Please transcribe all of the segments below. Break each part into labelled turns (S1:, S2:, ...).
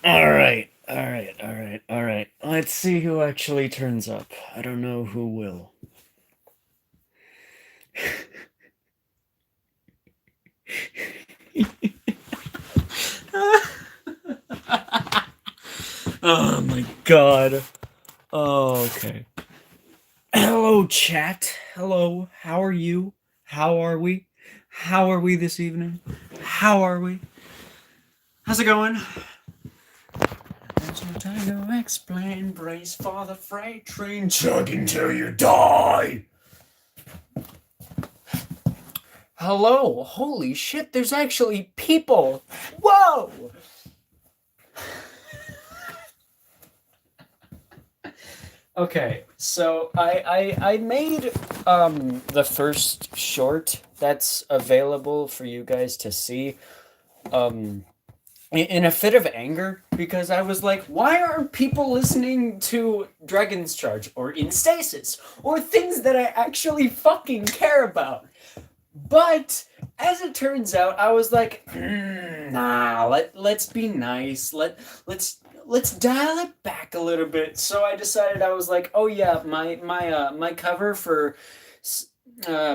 S1: Alright. Let's see who actually turns up. I don't know who will. Oh my god. Oh, okay. Hello, chat. Hello. How are you? How are we? How are we this evening? How are we? How's it going? There's no time to explain. Brace for the freight train. Chug until you die. Hello. Holy shit, there's actually people. Whoa. Okay, so I made the first short that's available for you guys to see um in a fit of anger because I was like, why aren't people listening to Dragon's Charge or In Stasis or things that I actually fucking care about? But as it turns out, I was like, nah, let's be nice. Let's dial it back a little bit. So I decided I was like, oh yeah, my cover for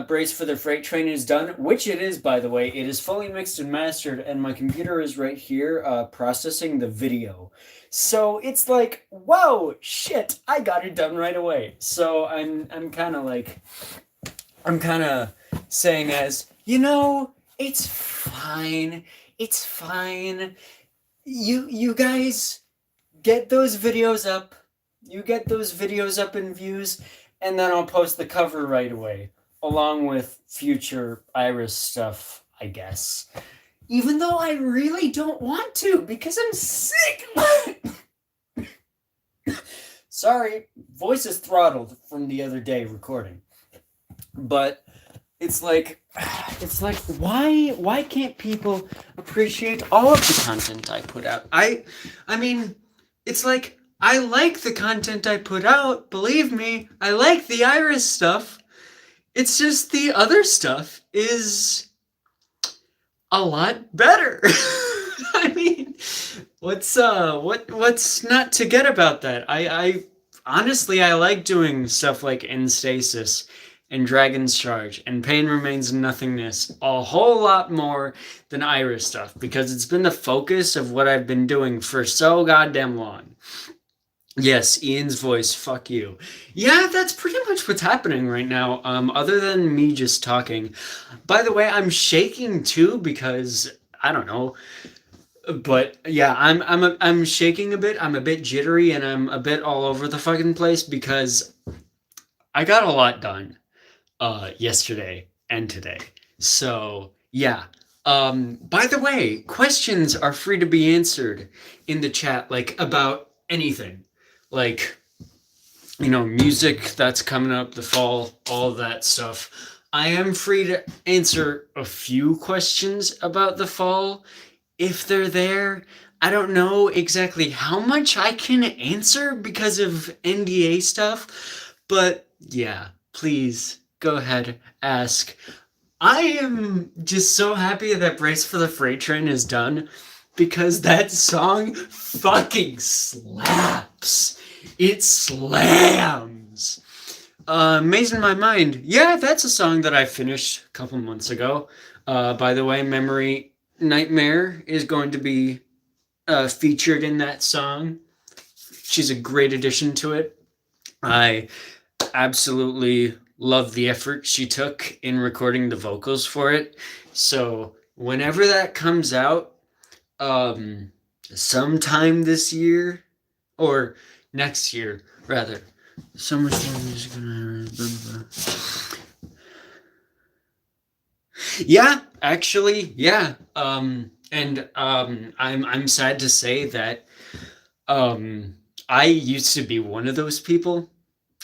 S1: Brace for the Freight Train is done, which it is, by the way. It is fully mixed and mastered, and my computer is right here processing the video. So it's like, whoa, shit, I got it done right away. So I'm kind of saying as, it's fine. It's fine. You guys get those videos up. You get those videos up in views, and then I'll post the cover right away, along with future Iris stuff, I guess. Even though I really don't want to, because I'm sick. Sorry, voice is throttled from the other day recording. But it's like why can't people appreciate all of the content I put out? I mean, it's like I like the content I put out, believe me. I like the Iris stuff. It's just the other stuff is a lot better. I mean, what's not to get about that? I honestly I like doing stuff like In Stasis and Dragon's Charge and Pain Remains Nothingness a whole lot more than Iris stuff because it's been the focus of what I've been doing for so goddamn long. Yes, Ian's voice, fuck you. Yeah, that's pretty much what's happening right now, other than me just talking. By the way, I'm shaking too because I don't know, but yeah, I'm shaking a bit. I'm a bit jittery and I'm a bit all over the fucking place because I got a lot done yesterday and today. So, yeah. By the way, questions are free to be answered in the chat like about anything. Like music that's coming up, the fall, all that stuff. I am free to answer a few questions about the fall if they're there. I don't know exactly how much I can answer because of NDA stuff, but yeah, please go ahead, ask. I am just so happy that Brace for the Freight Train is done because that song fucking slaps. It slams. Amazing My Mind. Yeah, that's a song that I finished a couple months ago. By the way, Memory Nightmare is going to be featured in that song. She's a great addition to it. I absolutely love the effort she took in recording the vocals for it. So whenever that comes out, sometime this year or next year, rather. So much more music. Yeah, actually, yeah. I'm sad to say that I used to be one of those people.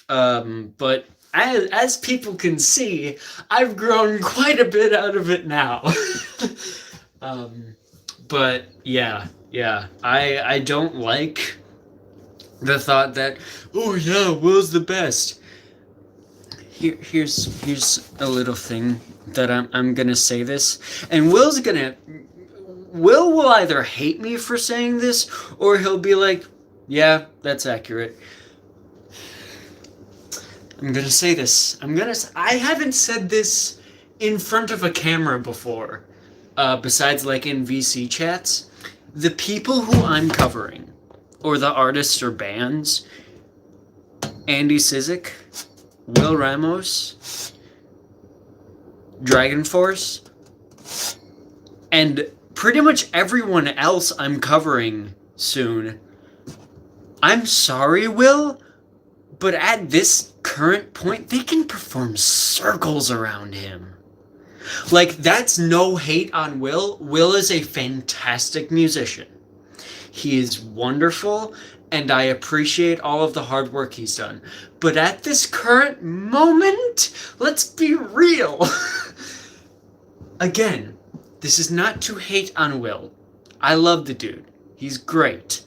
S1: But as people can see, I've grown quite a bit out of it now. um, but yeah, I don't like the thought that, oh yeah, Will's the best. Here's a little thing that I'm gonna say this, and Will's gonna Will either hate me for saying this, or he'll be like, yeah, that's accurate. I'm gonna say this. I haven't said this in front of a camera before, besides like in VC chats. The people who I'm covering, or the artists or bands, Andy Sizik, Will Ramos, Dragon Force, and pretty much everyone else I'm covering soon. I'm sorry, Will, but at this current point, they can perform circles around him. Like, that's no hate on Will. Will is a fantastic musician. He is wonderful, and I appreciate all of the hard work he's done. But at this current moment, let's be real. Again, this is not to hate on Will. I love the dude. He's great.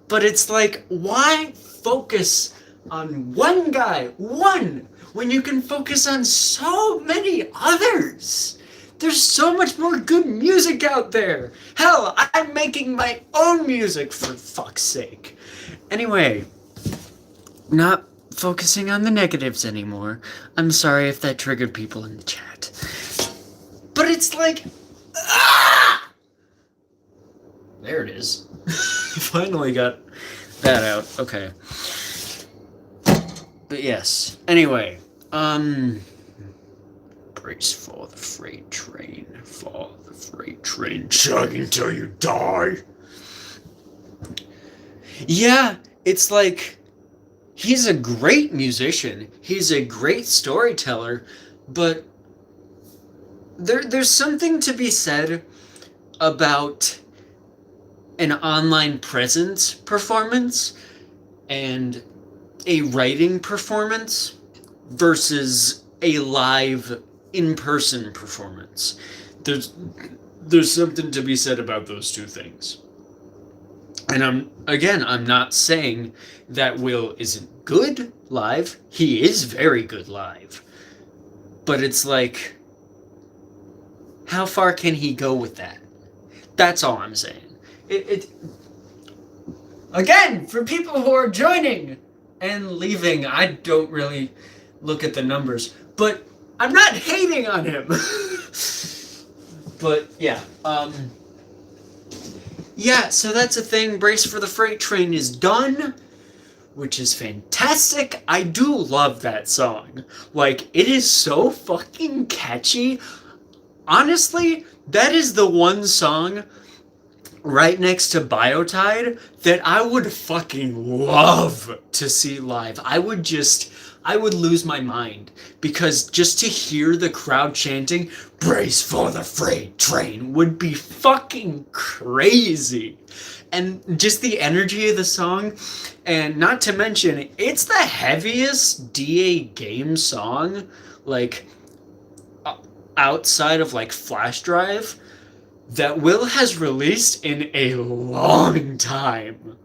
S1: But it's like, why focus on one guy, when you can focus on so many others? There's so much more good music out there. Hell, I'm making my own music, for fuck's sake. Anyway, not focusing on the negatives anymore. I'm sorry if that triggered people in the chat. But it's like, there it is. Finally got that out. Okay. But yes. Anyway, brace for the freight train. For the freight train. Chug until you die. Yeah, it's like, he's a great musician. He's a great storyteller, but there's something to be said about an online presence performance and a writing performance versus a live in-person performance. There's something to be said about those two things. And I'm not saying that Will isn't good live. He is very good live. But it's like, how far can he go with that? That's all I'm saying. Again, for people who are joining and leaving, I don't really look at the numbers, but I'm not hating on him. But yeah, yeah, so that's a thing. Brace for the Freight Train is done, which is fantastic. I do love that song. Like, it is so fucking catchy. Honestly, that is the one song right next to Biotide that I would fucking love to see live. I would lose my mind, because just to hear the crowd chanting, brace for the freight train, would be fucking crazy. And just the energy of the song, and not to mention, it's the heaviest DA game song, like, outside of, like, Flash Drive, that Will has released in a long time.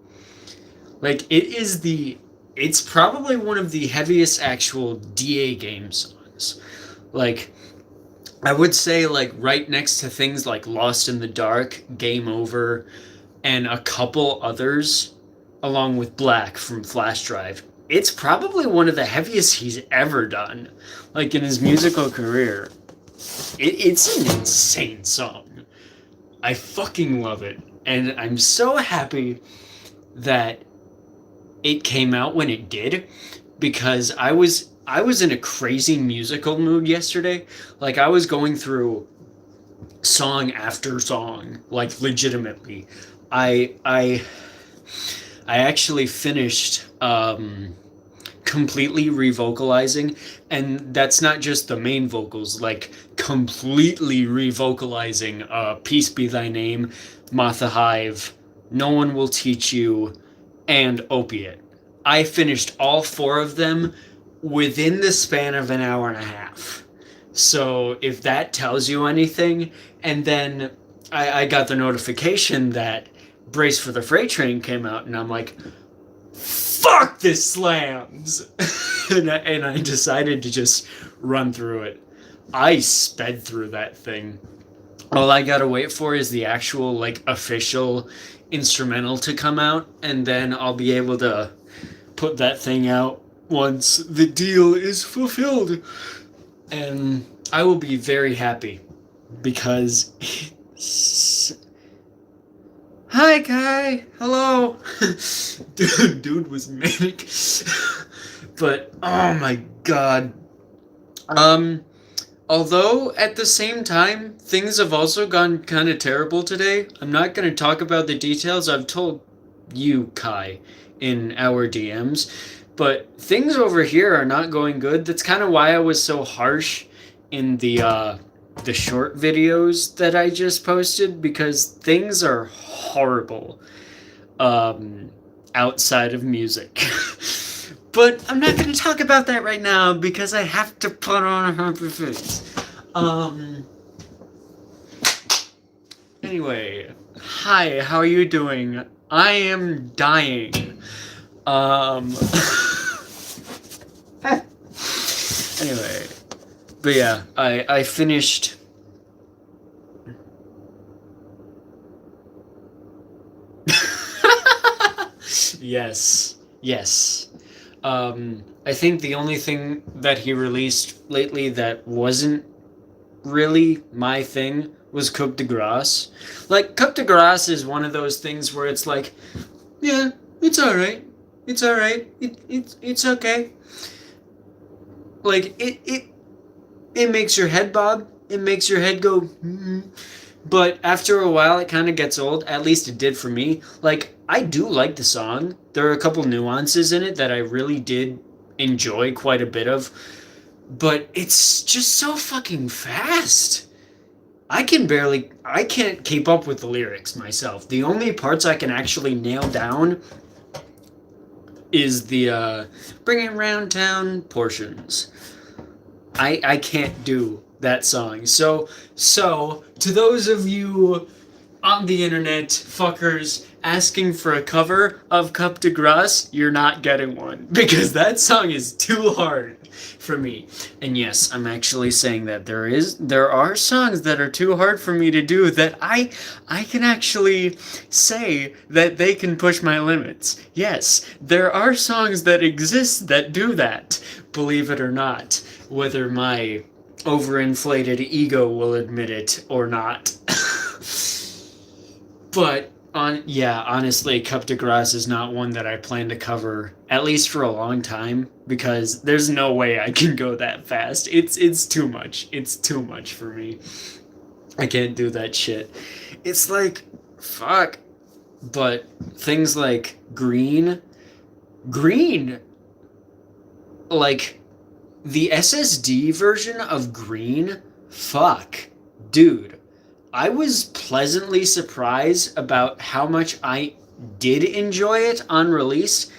S1: Like, it's probably one of the heaviest actual DA game songs. Like, I would say, like, right next to things like Lost in the Dark, Game Over, and a couple others, along with Black from Flash Drive, it's probably one of the heaviest he's ever done, like, in his musical career. It's an insane song. I fucking love it, and I'm so happy that it came out when it did, because I was in a crazy musical mood yesterday. Like, I was going through song after song, like, legitimately. I actually finished completely revocalizing, and that's not just the main vocals, like, completely revocalizing Peace Be Thy Name, Martha Hive, No One Will Teach You, and Opiate. I finished all 4 of them within the span of an hour and a half. So if that tells you anything, and then I got the notification that Brace for the Freight Train came out, and I'm like, fuck, this slams! and I decided to just run through it. I sped through that thing. All I gotta wait for is the actual, like, official instrumental to come out, and then I'll be able to put that thing out once the deal is fulfilled. And I will be very happy because hi Kai, hello. Dude was manic. But oh my god. Although at the same time things have also gone kind of terrible today. I'm not going to talk about the details. I've told you, Kai, in our DMs, but things over here are not going good. That's kind of why I was so harsh in the short videos that I just posted, because things are horrible outside of music. But I'm not going to talk about that right now because I have to put on a happy face. Anyway, hi, how are you doing? I am dying. Anyway, but yeah, I finished. Yes. I think the only thing that he released lately that wasn't really my thing was Coupe de Grace. Like, Coupe de Grace is one of those things where it's like, yeah, it's alright. It's alright. It's okay. Like, it makes your head bob. It makes your head go, mm-hmm. But after a while, it kind of gets old. At least it did for me. Like, I do like the song. There are a couple nuances in it that I really did enjoy quite a bit of. But it's just so fucking fast. I can't keep up with the lyrics myself. The only parts I can actually nail down is the bring it round town portions. I can't do that song. So to those of you on the internet, fuckers, asking for a cover of Coupe de Grace, you're not getting one, because that song is too hard for me. And yes, I'm actually saying that there are songs that are too hard for me to do that I can actually say that they can push my limits. Yes, there are songs that exist that do that, believe it or not, whether my overinflated ego will admit it or not. But honestly, Coupe de Grace is not one that I plan to cover, at least for a long time, because there's no way I can go that fast. It's too much. It's too much for me. I can't do that shit. It's like, fuck. But things like Green, like the SSD version of Green, fuck, dude. I was pleasantly surprised about how much I did enjoy it on release,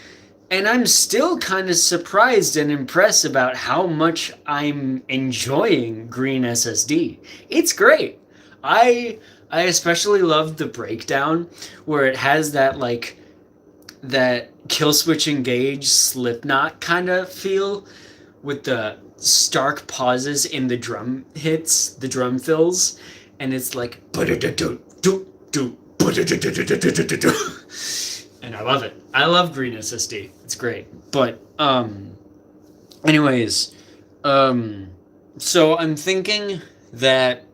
S1: and I'm still kind of surprised and impressed about how much I'm enjoying Green SSD. It's great. I especially love the breakdown where it has that, like, that Killswitch Engage Slipknot kind of feel with the stark pauses in the drum hits, the drum fills, and it's like, and I love it. I love Green SSD. It's great. But anyways, so I'm thinking that,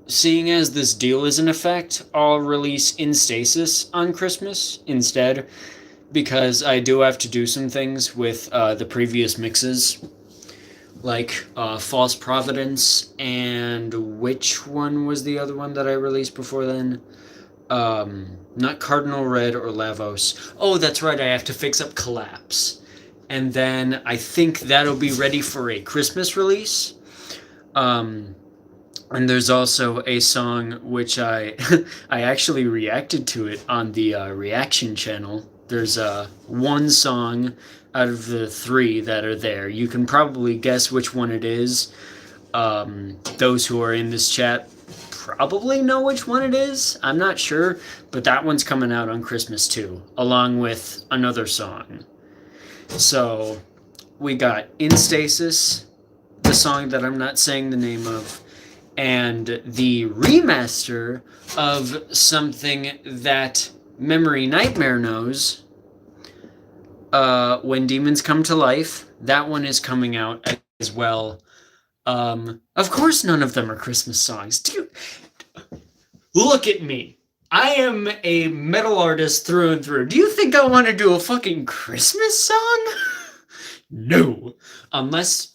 S1: seeing as this deal is in effect, I'll release In Stasis on Christmas instead, because I do have to do some things with the previous mixes, like False Providence, and which one was the other one that I released before then? Not Cardinal Red or Lavos. Oh, that's right, I have to fix up Collapse. And then I think that'll be ready for a Christmas release. And there's also a song which I actually reacted to it on the reaction channel. There's one song out of the 3 that are there. You can probably guess which one it is. Those who are in this chat probably know which one it is. I'm not sure, but that one's coming out on Christmas too, along with another song. So we got In Stasis, the song that I'm not saying the name of, and the remaster of something that Memory Nightmare knows, When Demons Come to Life. That one is coming out as well. Of course, none of them are Christmas songs. Dude, look at me. I am a metal artist through and through. Do you think I want to do a fucking Christmas song? No. Unless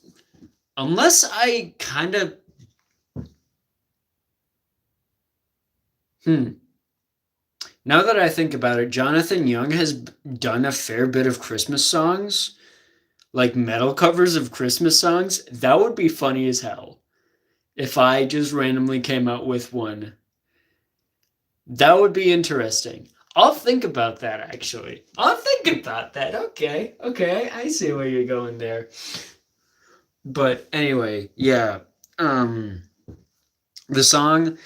S1: I kind of... Now that I think about it, Jonathan Young has done a fair bit of Christmas songs. Like metal covers of Christmas songs. That would be funny as hell. If I just randomly came out with one. That would be interesting. I'll think about that, actually. I'll think about that. Okay, I see where you're going there. But anyway, yeah. The song,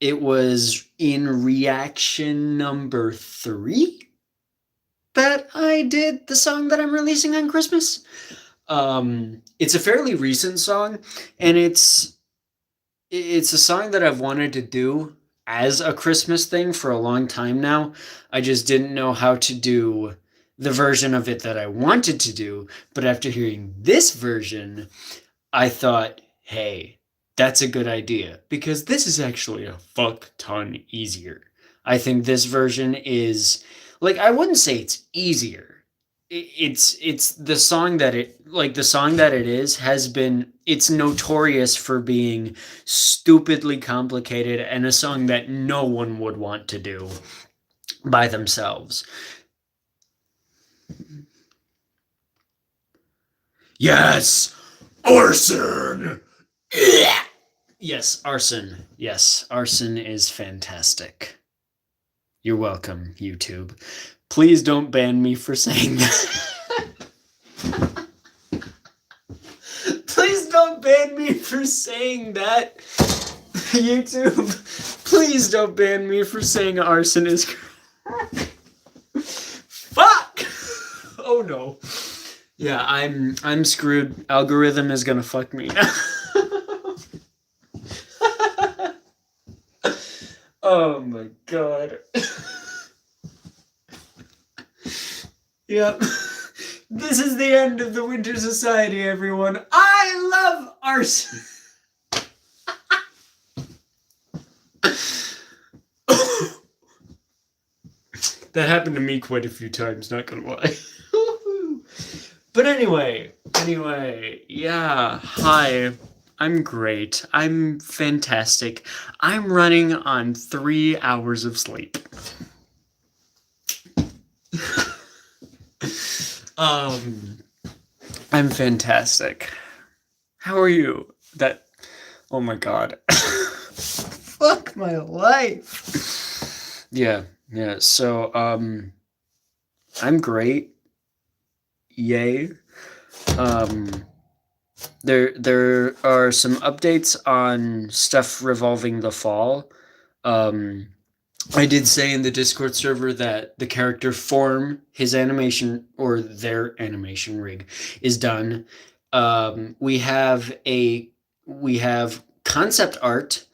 S1: it was in reaction number 3 that I did the song that I'm releasing on Christmas. It's a fairly recent song, and it's a song that I've wanted to do as a Christmas thing for a long time now. I just didn't know how to do the version of it that I wanted to do, but after hearing this version, I thought, hey, that's a good idea, because this is actually a fuck ton easier. I think this version is, like, I wouldn't say it's easier. It's the song that it is has been, it's notorious for being stupidly complicated and a song that no one would want to do by themselves. Yes, arson. Yes, arson. Yes, arson is fantastic. You're welcome, YouTube. Please don't ban me for saying that. Please don't ban me for saying that. YouTube, please don't ban me for saying arson is correct. Fuck! Oh no. Yeah, I'm screwed. Algorithm is gonna fuck me now. Oh my god. Yep. This is the end of the Winter Society, everyone. I love arson. That happened to me quite a few times, not gonna lie. But anyway, yeah, hi. I'm great. I'm fantastic. I'm running on 3 hours of sleep. I'm fantastic. How are you? Oh my god. Fuck my life. Yeah, so, I'm great. Yay. There are some updates on stuff revolving the fall. I did say in the Discord server that the character form, his animation, or their animation rig, is done. We have concept art.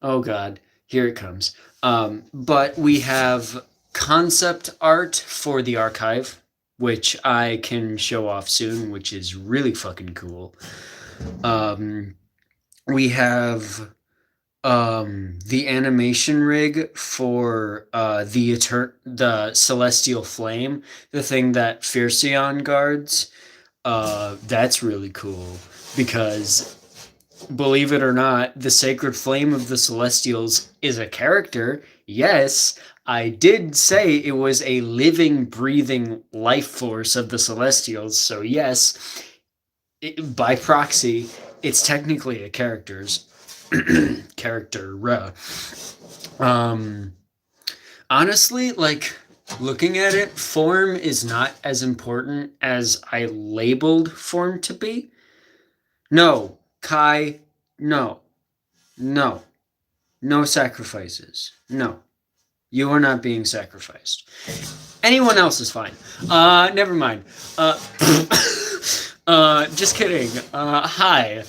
S1: Oh god, here it comes. But we have concept art for the archive, which I can show off soon, which is really fucking cool. We have the animation rig for the Celestial Flame, the thing that Fierceon guards. That's really cool, because believe it or not, the Sacred Flame of the Celestials is a character. Yes, I did say it was a living, breathing life force of the Celestials, so yes, by proxy, it's technically a character's character. Honestly, like, looking at it, form is not as important as I labeled form to be. No, Kai, no sacrifices. No, you are not being sacrificed. Anyone else is fine. Never mind. Just kidding. Hi.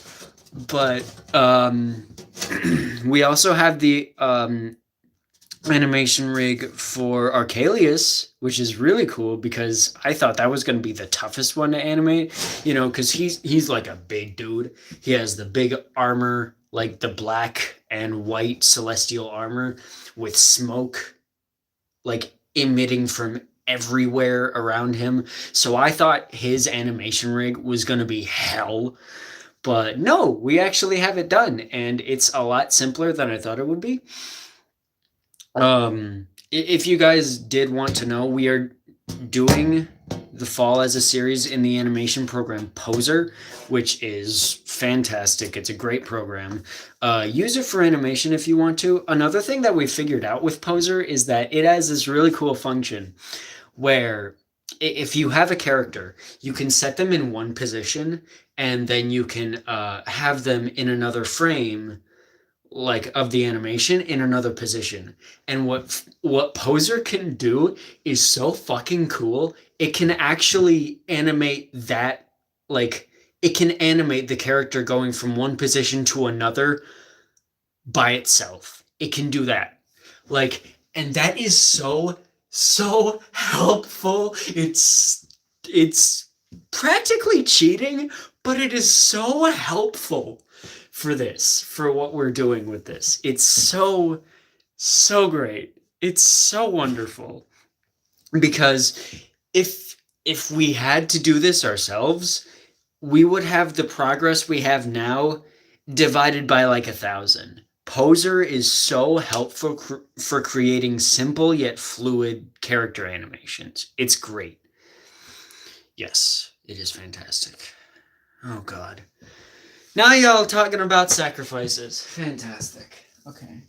S1: But we also have the animation rig for Archelius, which is really cool because I thought that was going to be the toughest one to animate, you know, because he's like a big dude. He has the big armor, like the black and white celestial armor with smoke like emitting from everywhere around him. So I thought his animation rig was going to be hell. But no, we actually have it done, and it's a lot simpler than I thought it would be. If you guys did want to know, we are doing The Fall as a series in the animation program Poser, which is fantastic. It's a great program. Use it for animation if you want to. Another thing that we figured out with Poser is that it has this really cool function where if you have a character, you can set them in one position and then you can have them in another frame like of the animation in another position. And what Poser can do is so fucking cool. It can actually animate that, like it can animate the character going from one position to another by itself. It can do that. Like, and that is so helpful. It's practically cheating, but it is so helpful for this, for what we're doing with this. It's so great. It's so wonderful. Because if we had to do this ourselves, we would have the progress we have now divided by like 1,000. Poser is so helpful for creating simple yet fluid character animations. It's great. Yes, it is fantastic. Oh God. Now y'all talking about sacrifices. Fantastic. Okay.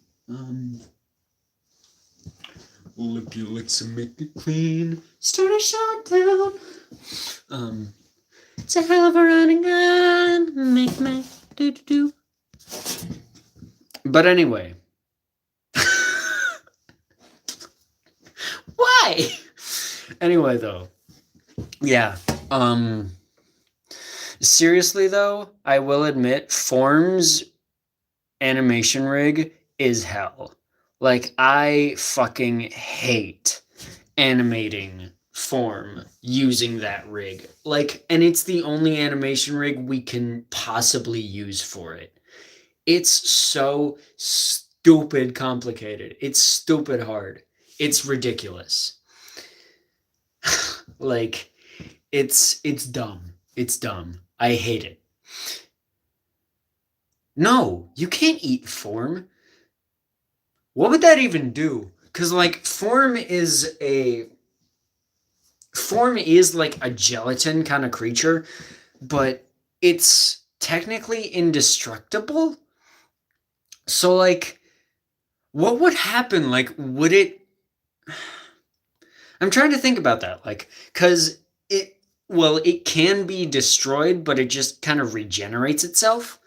S1: Lick your licks and make it clean. Start a shutdown. It's a hell of a running gun. Make me do do do. But anyway. Why? Anyway though. Yeah. Seriously though, I will admit Form's animation rig is hell. Like I fucking hate animating Form using that rig. Like, and it's the only animation rig we can possibly use for it. It's so stupid complicated. It's stupid hard. It's ridiculous. Like, it's dumb. It's dumb. I hate it. No, you can't eat Form. What would that even do? Because, like, Form is like a gelatin kind of creature, but it's technically indestructible. So, like, what would happen? Like, would it... I'm trying to think about that. Like, because it can be destroyed, but it just kind of regenerates itself.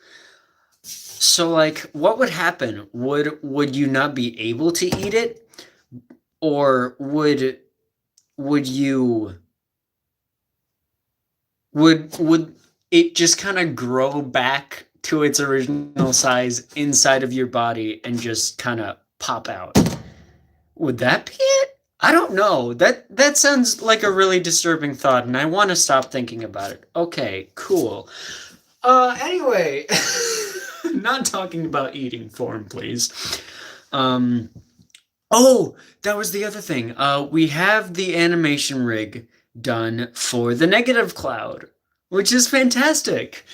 S1: So, like, what would happen? Would you not be able to eat it? Or would you... Would it just kind of grow back to its original size inside of your body and just kind of pop out? Would that be it? I don't know. That sounds like a really disturbing thought, and I want to stop thinking about it. Okay, cool. Anyway, not talking about eating Form, please. Oh, that was the other thing. We have the animation rig done for the Negative Cloud, which is fantastic.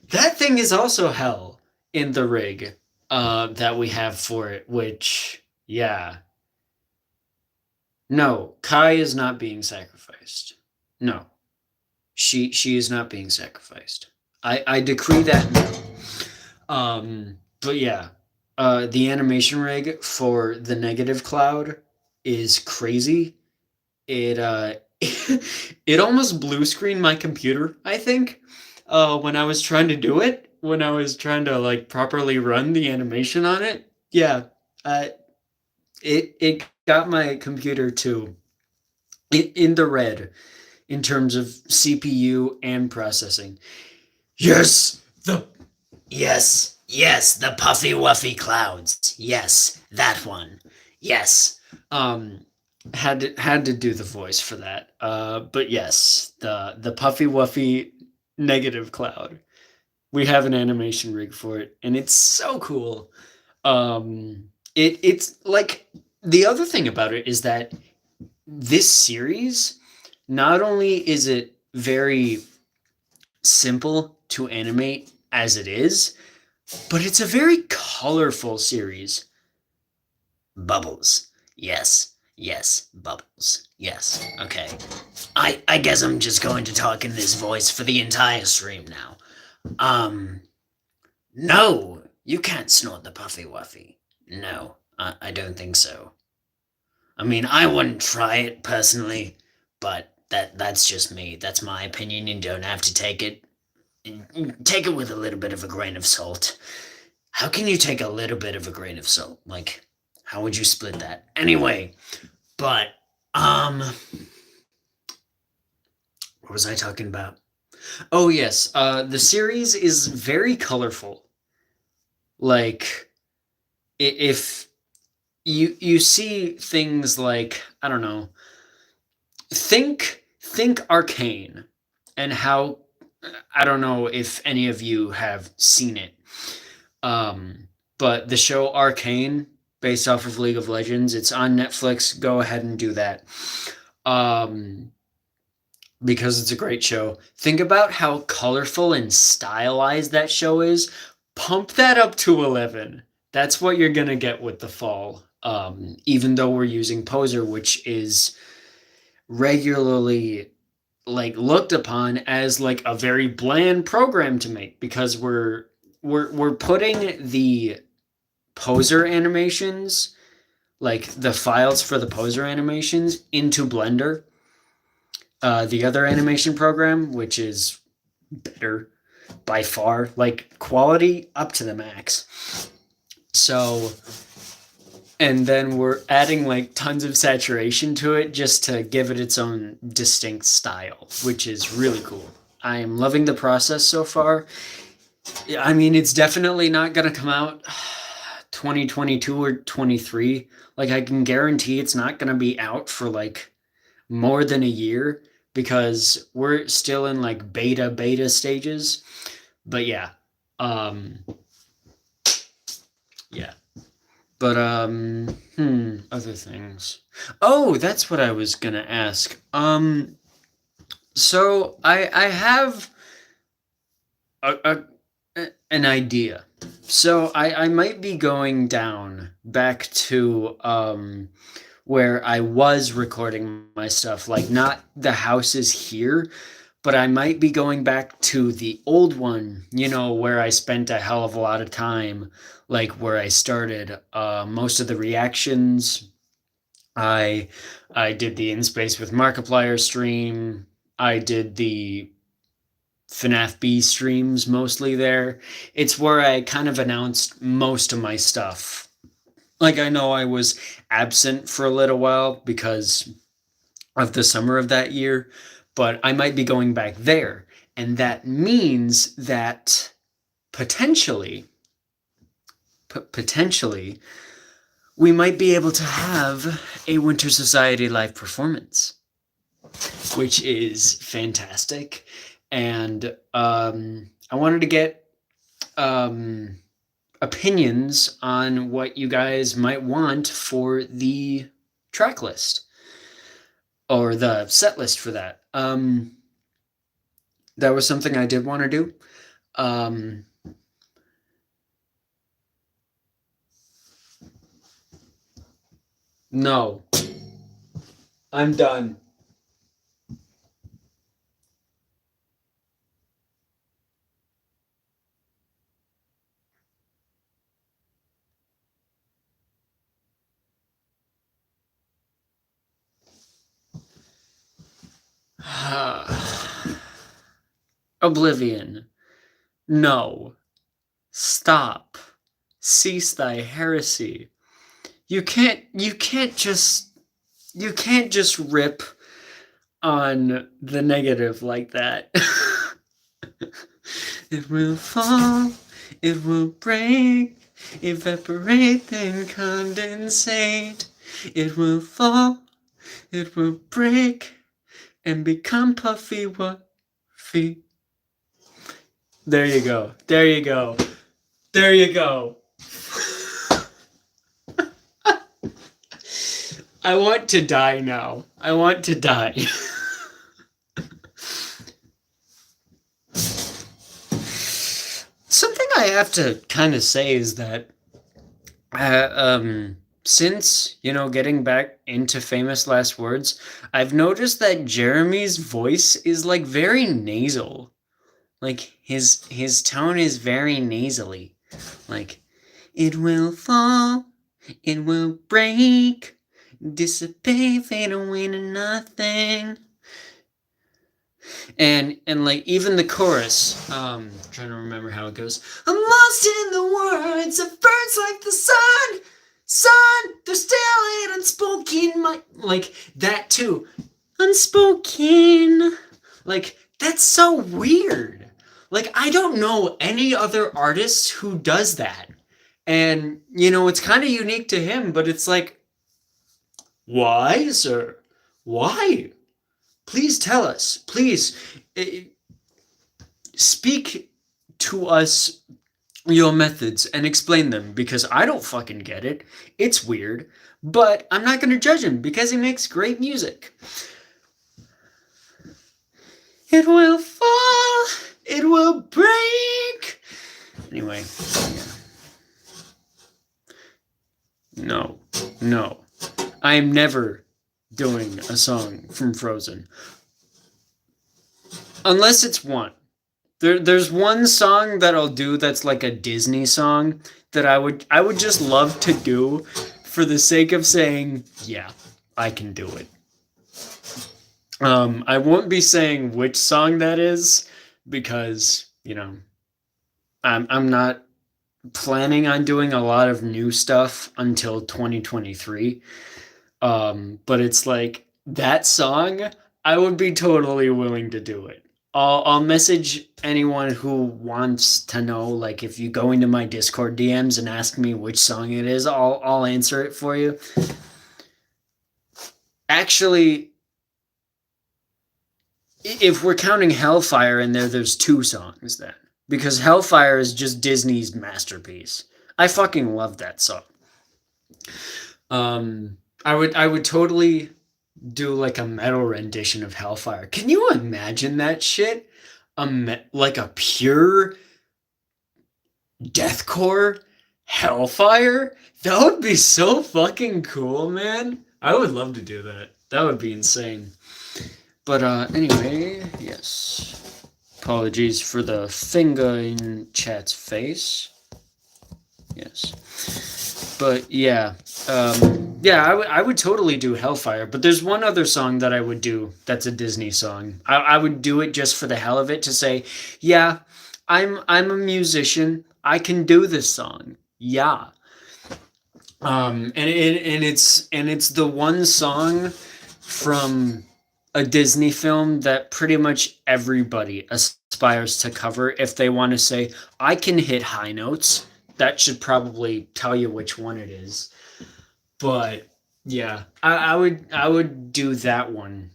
S1: That thing is also hell in the rig that we have for it, which, yeah. No, Kai is not being sacrificed. No, she is not being sacrificed. I decree that now. But yeah, the animation rig for the Negative Cloud is crazy. It it almost blue screened my computer, I think, when I was trying to do it, when I was trying to like properly run the animation on it. Yeah, it got my computer to in the red in terms of CPU and processing. Yes, the Yes, yes, the puffy wuffy clouds. Yes, that one. Yes. Um had to do the voice for that. But yes, the puffy wuffy negative cloud. We have an animation rig for it, and it's so cool. It's like the other thing about it is that this series, not only is it very simple to animate as it is, but it's a very colorful series. Bubbles. Yes. Yes. Bubbles. Yes. Okay. I guess I'm just going to talk in this voice for the entire stream now. Um no, you can't snort the puffy wuffy. No, I don't think so. I mean, I wouldn't try it personally, but that's just me. That's my opinion. You don't have to take it with a little bit of a grain of salt. How can you take a little bit of a grain of salt? Like, how would you split that? Anyway, but what was I talking about? Oh yes, the series is very colorful. Like, if you see things like, I don't know, think Arcane and how, I don't know if any of you have seen it. But the show Arcane, based off of League of Legends, it's on Netflix. Go ahead and do that. Um, because it's a great show. Think about how colorful and stylized that show is. Pump that up to 11. That's what you're going to get with the fall. Even though we're using Poser, which is regularly like looked upon as like a very bland program to make, because we're putting the Poser animations, like the files for the Poser animations, into Blender, the other animation program, which is better by far, like quality up to the max. So, and then we're adding like tons of saturation to it just to give it its own distinct style, which is really cool. I am loving the process so far. I mean, it's definitely not going to come out 2022 or 23. Like, I can guarantee it's not going to be out for like more than a year, because we're still in like beta stages. But yeah. Um yeah. But other things. Oh, that's what I was going to ask. So I have an idea. So I might be going down back to where I was recording my stuff, like not the houses here, but I might be going back to the old one, where I spent a hell of a lot of time, like where I started most of the reactions. I I did the In Space with Markiplier stream. I did the FNAF B streams mostly there. It's where I kind of announced most of my stuff. Like, I know I was absent for a little while because of the summer of that year, but I might be going back there. And that means that potentially, potentially, we might be able to have a Winter Society live performance, which is fantastic. And I wanted to get opinions on what you guys might want for the track list or the set list for that. That was something I did want to do. No, I'm done. Oblivion. No. Stop. Cease thy heresy. You can't just rip on the negative like that. It will fall. It will break, evaporate, then condensate. It will fall, it will break, and become puffy wuffy. There you go. There you go. There you go. I want to die now. I want to die. Something I have to kind of say is that since, getting back into Famous Last Words, I've noticed that Jeremy's voice is like very nasal. Like his tone is very nasally. Like, it will fall, it will break, dissipate, fade away to nothing. And like even the chorus, trying to remember how it goes. I'm lost in the words of birds like the sun, they're still in unspoken, like that too. Unspoken. Like, that's so weird. Like, I don't know any other artist who does that. And, it's kind of unique to him, but it's like, why, sir? Why? Please tell us. Please speak to us your methods and explain them, because I don't fucking get it. It's weird, but I'm not going to judge him because he makes great music. It will fall, it will break. Anyway, yeah. No. I am never doing a song from Frozen. Unless it's one. There's one song that I'll do that's like a Disney song that I would just love to do for the sake of saying, yeah, I can do it. I won't be saying which song that is because, I'm not planning on doing a lot of new stuff until 2023. But it's like that song, I would be totally willing to do it. I'll message anyone who wants to know, like if you go into my Discord DMs and ask me which song it is, I'll answer it for you. Actually, if we're counting Hellfire in there, there's two songs then. Because Hellfire is just Disney's masterpiece. I fucking love that song. I would totally do like a metal rendition of Hellfire. Can you imagine that shit? Like a pure deathcore Hellfire? That would be so fucking cool, man. I would love to do that. That would be insane. But anyway, yes. Apologies for the finger in chat's face. Yes. But yeah. I would totally do Hellfire, but there's one other song that I would do that's a Disney song. I would do it just for the hell of it to say, yeah, I'm a musician. I can do this song. Yeah. And it's the one song from a Disney film that pretty much everybody aspires to cover if they want to say, I can hit high notes. That should probably tell you which one it is. But yeah, I would do that one.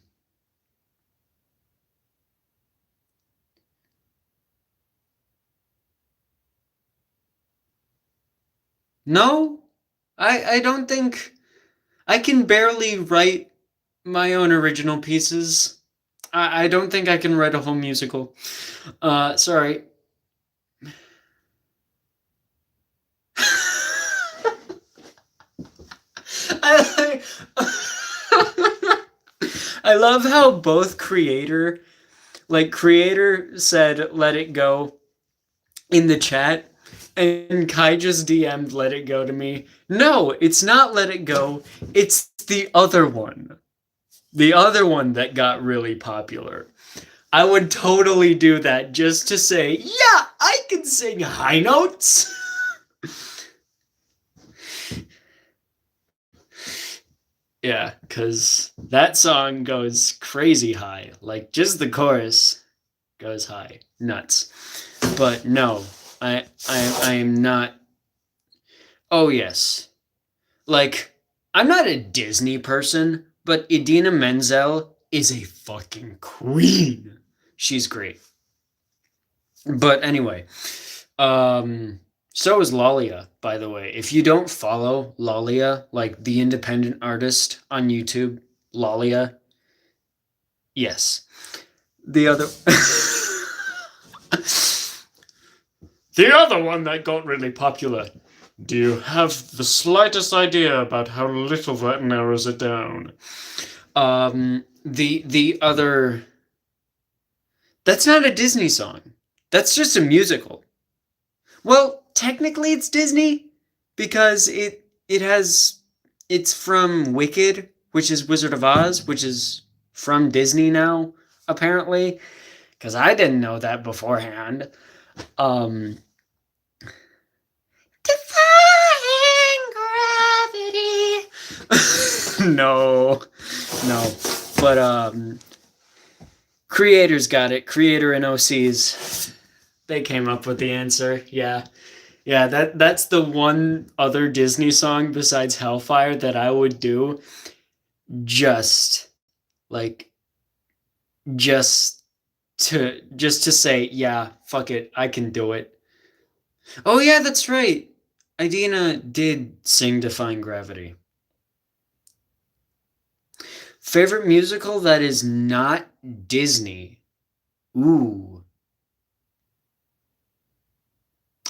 S1: No, I don't think I can barely write my own original pieces. I don't think I can write a whole musical. Sorry. I love how both Creator said let it go in the chat, and Kai just DM'd let it go to me. No, it's not let it go. It's the other one. The other one that got really popular. I would totally do that just to say, yeah, I can sing high notes. Yeah, because that song goes crazy high. Like, just the chorus goes high. Nuts. But no, I am not. Oh yes, like I'm not a Disney person, but Idina Menzel is a fucking queen. She's great. But anyway, so is Lalia, by the way. If you don't follow Lalia, like the independent artist on YouTube, Lalia, yes. The other The other one that got really popular. Do you have the slightest idea about how little that narrows it down? The other That's not a Disney song. That's just a musical. Well, technically it's Disney because it's from Wicked, which is Wizard of Oz, which is from Disney now, apparently. Because I didn't know that beforehand. Um Defying gravity. No. No. But creators got it. Creator and OCs. They came up with the answer. Yeah. Yeah, that's the one other Disney song besides Hellfire that I would do just like just to say, yeah, fuck it, I can do it. Oh yeah, that's right. Idina did sing Defying Gravity. Favorite musical that is not Disney. Ooh.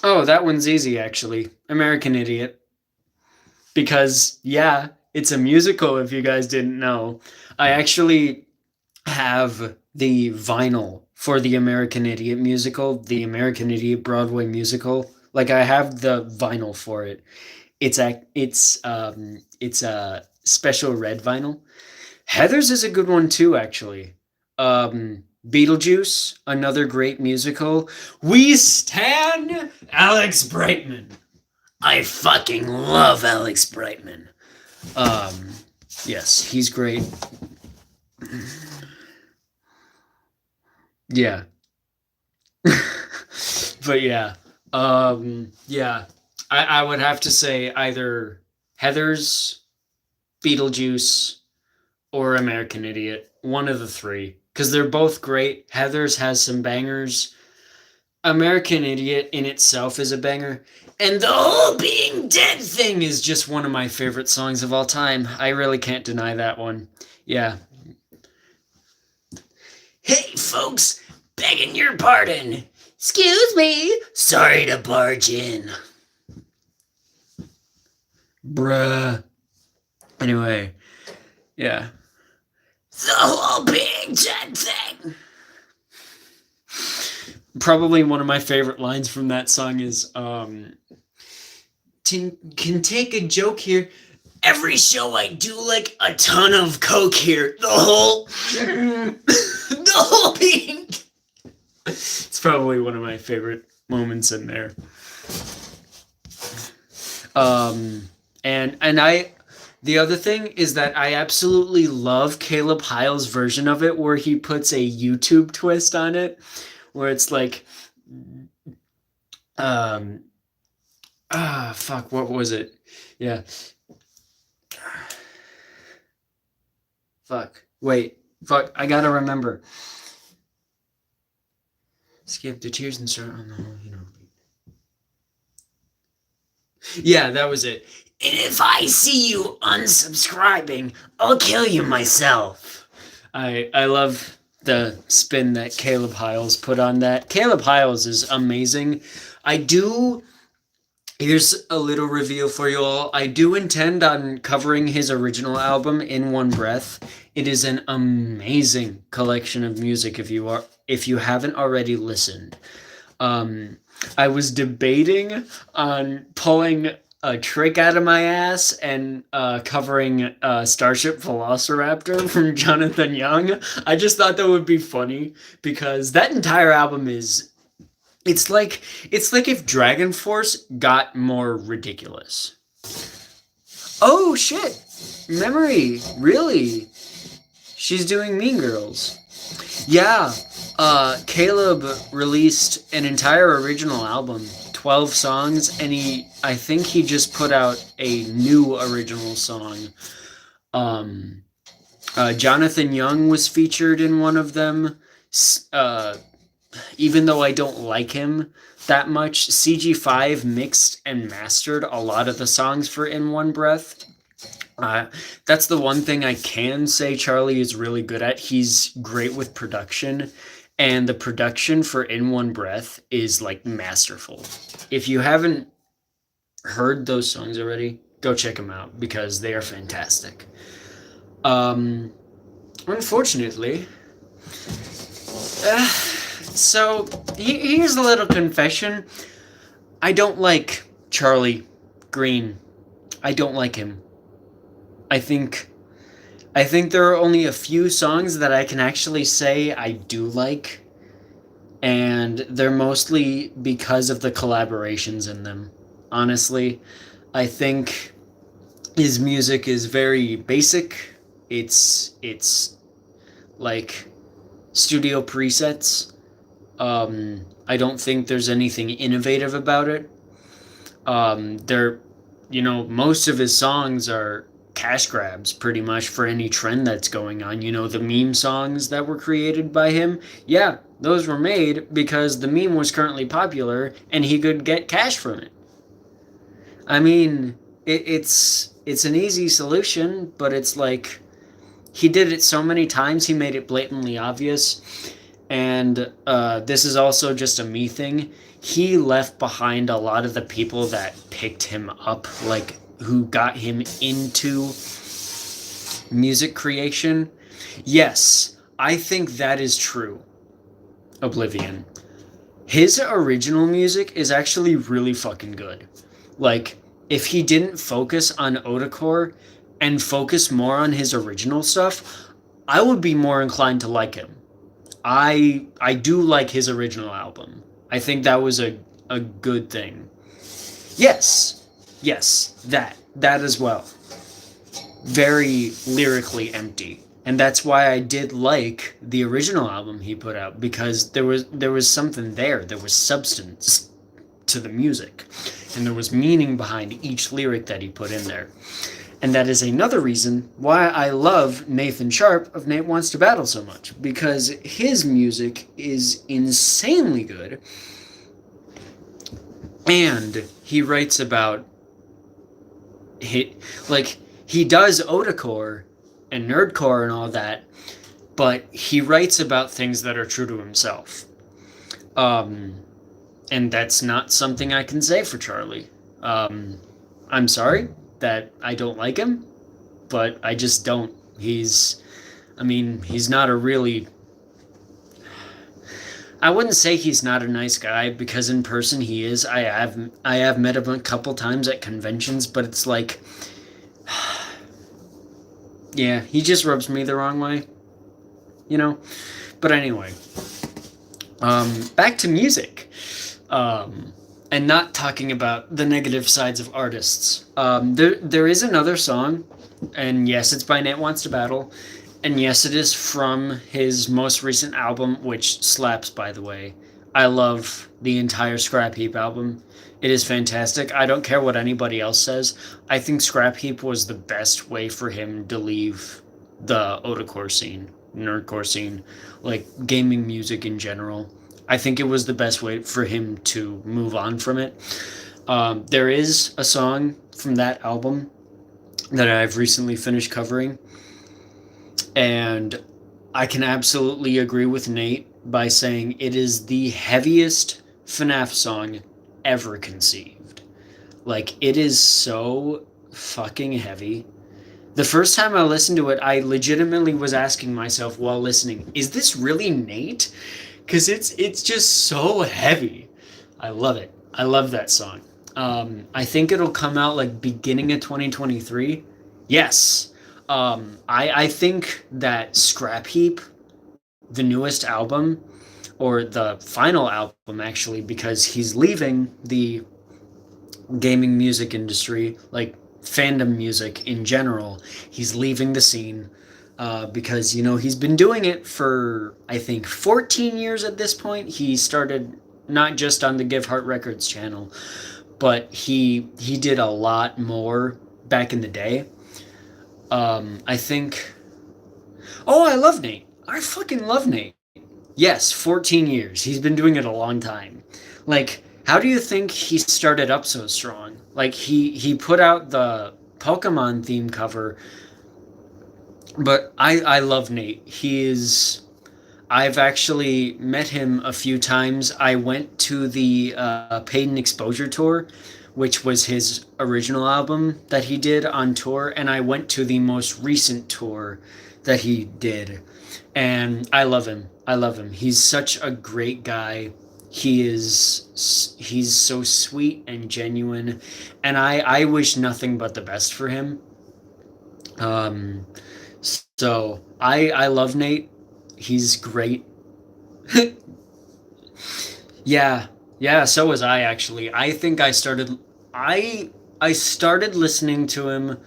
S1: Oh, that one's easy actually. American Idiot. Because yeah, it's a musical if you guys didn't know. I actually have the vinyl for the American Idiot musical, the American Idiot Broadway musical. Like I have the vinyl for it. It's a special red vinyl. Heather's is a good one too, actually. Beetlejuice, another great musical. We stand Alex Brightman. I fucking love Alex Brightman. Yes, he's great. Yeah. But yeah. Yeah. I would have to say either Heather's, Beetlejuice, or American Idiot. One of the three. Because they're both great. Heather's has some bangers. American Idiot in itself is a banger. And the whole being dead thing is just one of my favorite songs of all time. I really can't deny that one. Yeah. Hey, folks, begging your pardon. Excuse me. Sorry to barge in. Bruh. Anyway, yeah. The whole being dead thing. Probably one of my favorite lines from that song is, can take a joke here. Every show I do like a ton of coke here. The whole being. It's probably one of my favorite moments in there. The other thing is that I absolutely love Caleb Hyles' version of it where he puts a YouTube twist on it where it's like fuck, what was it? Yeah. Fuck. Wait. Fuck, I gotta remember. Skip the tears and start on the whole, Yeah, that was it. And if I see you unsubscribing, I'll kill you myself. I love the spin that Caleb Hyles put on that. Caleb Hyles is amazing. Here's a little reveal for you all. I do intend on covering his original album in one breath. It is an amazing collection of music if you haven't already listened. I was debating on pulling a trick out of my ass and covering Starship Velociraptor from Jonathan Young. I just thought that would be funny because that entire album it's like if Dragon Force got more ridiculous. Oh shit. Memory, really? She's doing Mean Girls. Yeah. Caleb released an entire original album, 12 songs, and I think he just put out a new original song. Um, Jonathan Young was featured in one of them. Uh, even though I don't like him that much, CG5 mixed and mastered a lot of the songs for In One Breath. That's the one thing I can say Charlie is really good at. He's great with production, and the production for In One Breath is like masterful. If you haven't heard those songs already, go check them out because they are fantastic. Unfortunately, so here's a little confession. I don't like Charlie Green. I don't like him. I think there are only a few songs that I can actually say I do like, and they're mostly because of the collaborations in them. Honestly, I think his music is very basic. It's like studio presets. I don't think there's anything innovative about it. Most of his songs are cash grabs pretty much for any trend that's going on. The meme songs that were created by him, yeah, those were made because the meme was currently popular and he could get cash from it. I mean, it's an easy solution, but it's like he did it so many times he made it blatantly obvious. And this is also just a me thing. He left behind a lot of the people that picked him up, like who got him into music creation. Yes, I think that is true. Oblivion. His original music is actually really fucking good. Like, if he didn't focus on Otacore and focus more on his original stuff, I would be more inclined to like him. I do like his original album. I think that was a good thing. Yes, that as well. Very lyrically empty. And that's why I did like the original album he put out, because there was something there. There was substance to the music. And there was meaning behind each lyric that he put in there. And that is another reason why I love Nathan Sharp of Nate Wants to Battle so much, because his music is insanely good. And he writes about he does Otacore and Nerdcore and all that, but he writes about things that are true to himself. And that's not something I can say for Charlie. I'm sorry that I don't like him, but I just don't. He's not a really... I wouldn't say he's not a nice guy, because in person he is. I have met him a couple times at conventions, but it's like... yeah, he just rubs me the wrong way. But anyway. Back to music. And not talking about the negative sides of artists. There is another song, and yes, it's by Nate Wants to Battle, and yes, it is from his most recent album, which slaps, by the way. I love the entire Scrap Heap album. It is fantastic. I don't care what anybody else says. I think Scrap Heap was the best way for him to leave the Otacore scene, Nerdcore scene, like gaming music in general. I think it was the best way for him to move on from it. There is a song from that album that I've recently finished covering, and I can absolutely agree with Nate by saying it is the heaviest FNAF song ever conceived. Like, it is so fucking heavy. The first time I listened to it, I legitimately was asking myself while listening, is this really Nate? Because it's just so heavy. I love it. I love that song. I think it'll come out like beginning of 2023. Yes. I think that Scrap Heap, the newest album, or the final album actually, because he's leaving the gaming music industry, like fandom music in general. He's leaving the scene. because he's been doing it for I think 14 years at this point. He started not just on the Give Heart Records channel, but he did a lot more back in the day. I think. Oh, I love Nate. I fucking love Nate. Yes, 14 years. He's been doing it a long time. Like, how do you think he started up so strong? Like, he put out the Pokemon theme cover, but I love Nate. I've actually met him a few times. I went to the Paid in Exposure tour, which was his original album that he did on tour, and I went to the most recent tour that he did. And I love him. I love him. He's such a great guy. He's so sweet and genuine, and I wish nothing but the best for him. Um, so I love Nate. He's great. Yeah, yeah. So was I actually. I think I started listening to him.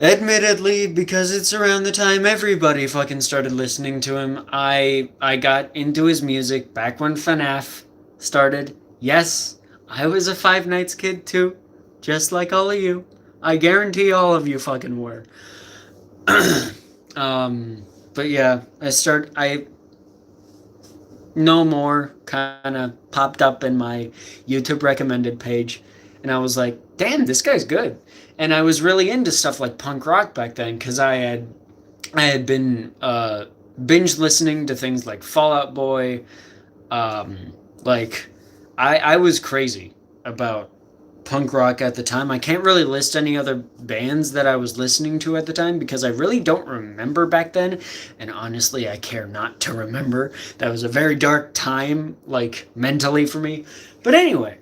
S1: Admittedly, because it's around the time everybody fucking started listening to him, I got into his music back when FNAF started. Yes, I was a Five Nights kid too, just like all of you. I guarantee all of you fucking were. But yeah, I No More kind of popped up in my YouTube recommended page, and I was like, damn, this guy's good. And I was really into stuff like punk rock back then because I had been binge listening to things like Fall Out Boy. Like I was crazy about punk rock at the time. I can't really list any other bands that I was listening to at the time because I really don't remember back then. And honestly, I care not to remember. That was a very dark time, like mentally for me. But anyway,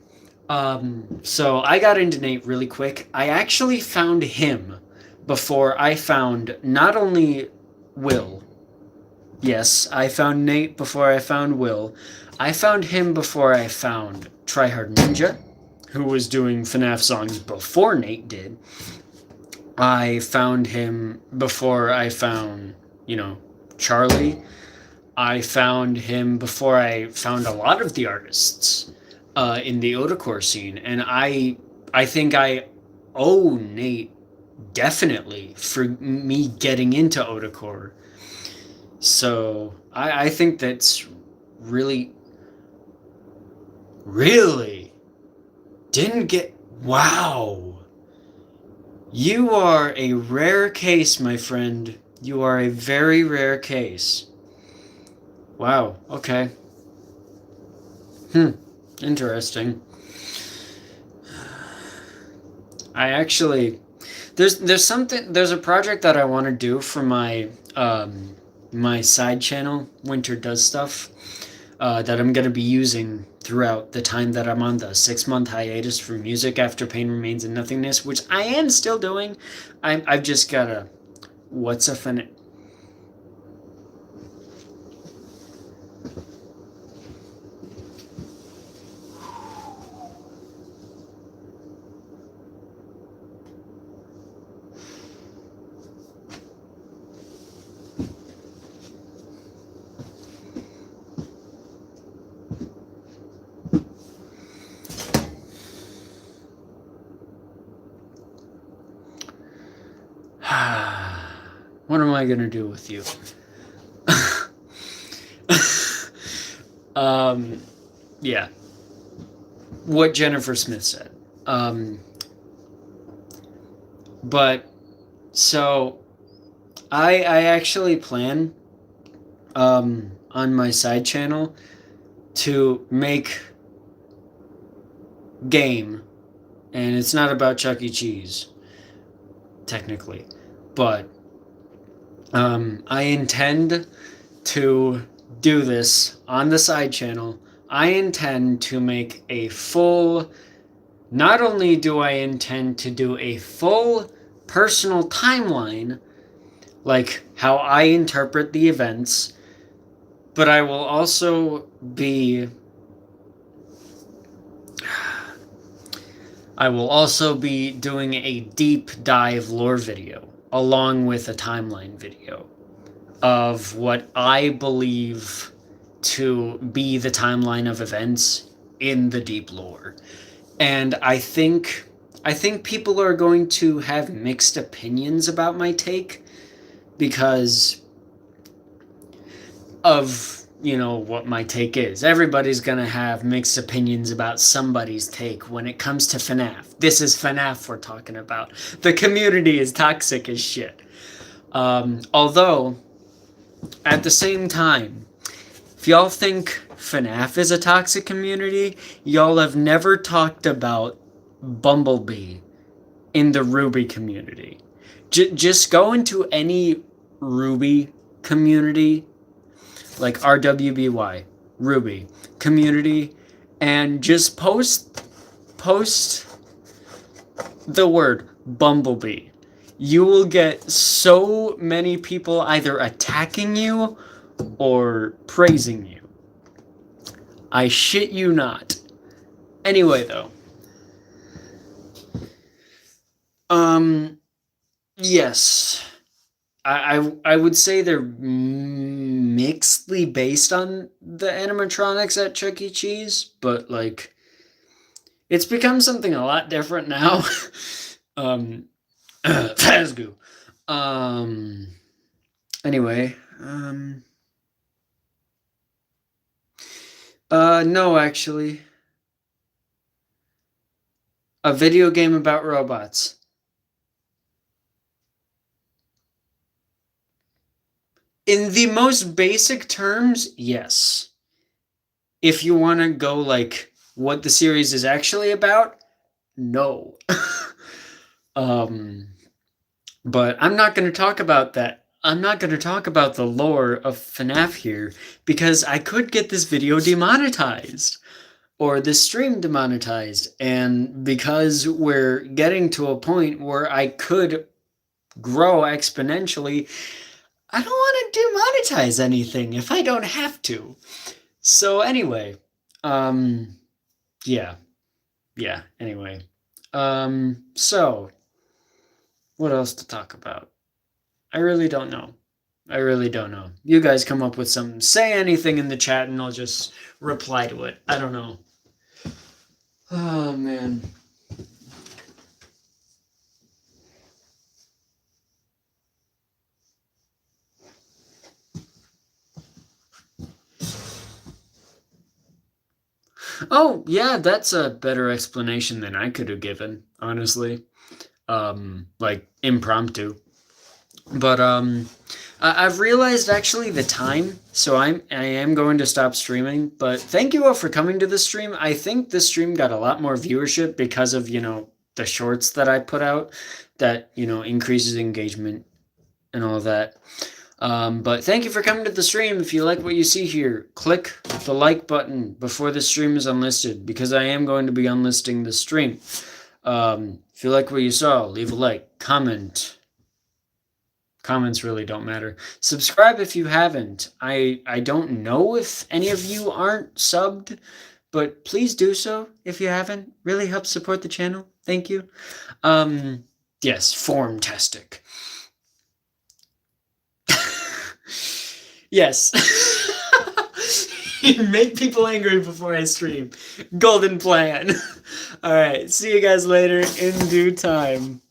S1: so I got into Nate really quick. I actually found him before I found not only Will. Yes, I found Nate before I found Will. I found him before I found Tryhard Ninja, who was doing FNAF songs before Nate did. I found him before I found, Charlie. I found him before I found a lot of the artists in the Otacore scene. And I think I owe Nate definitely for me getting into Otacore. So I think that's really, really didn't get. Wow. You are a rare case, my friend. You are a very rare case. Wow. Okay. Interesting. I actually there's a project that I want to do for my side channel, Winter Does Stuff, that I'm going to be using throughout the time that I'm on the 6-month hiatus for music after Pain Remains in Nothingness, which I am still doing. I've just got to. What's a fin? What am I gonna do with you? Yeah. What Jennifer Smith said. But so I actually plan on my side channel to make game, and it's not about Chuck E. Cheese technically, but I intend to do this on the side channel. I intend to make a full. Not only do I intend to do a full personal timeline, like how I interpret the events, but I will also be doing a deep dive lore video along with a timeline video of what I believe to be the timeline of events in the deep lore. And I think people are going to have mixed opinions about my take because of, you know, what my take is. Everybody's gonna have mixed opinions about somebody's take when it comes to FNAF. This is FNAF we're talking about. The community is toxic as shit. Although, at the same time, if y'all think FNAF is a toxic community, y'all have never talked about Bumblebee in the Ruby community. Just go into any Ruby community, like RWBY, Ruby community, and just post the word Bumblebee. You will get so many people either attacking you or praising you. I shit you not. Anyway, though. Yes. I would say they're mixedly based on the animatronics at Chuck E. Cheese, but, like, it's become something a lot different now. Fazgoo. Anyway, no, actually. A video game about robots. In the most basic terms, yes. If you want to go, like, what the series is actually about, no. But I'm not going to talk about that. I'm not going to talk about the lore of FNAF here, because I could get this video demonetized, or this stream demonetized, and because we're getting to a point where I could grow exponentially, I don't want to demonetize anything if I don't have to. So anyway, yeah, anyway. So, what else to talk about? I really don't know. You guys come up with something. Say anything in the chat and I'll just reply to it. I don't know. Oh, man. Oh, yeah, that's a better explanation than I could have given, honestly. Like, impromptu. But, I've realized actually the time, so I am going to stop streaming, but thank you all for coming to the stream. I think this stream got a lot more viewership because of, you know, the shorts that I put out that, you know, increases engagement and all of that. But thank you for coming to the stream. If you like what you see here, click the like button before the stream is unlisted, because I am going to be unlisting the stream. If you like what you saw, leave a like, comment. Comments really don't matter. Subscribe if you haven't. I don't know if any of you aren't subbed, but please do so if you haven't. Really helps support the channel. Thank you. Yes, formtastic. Yes. Make people angry before I stream. Golden plan. All right. See you guys later in due time.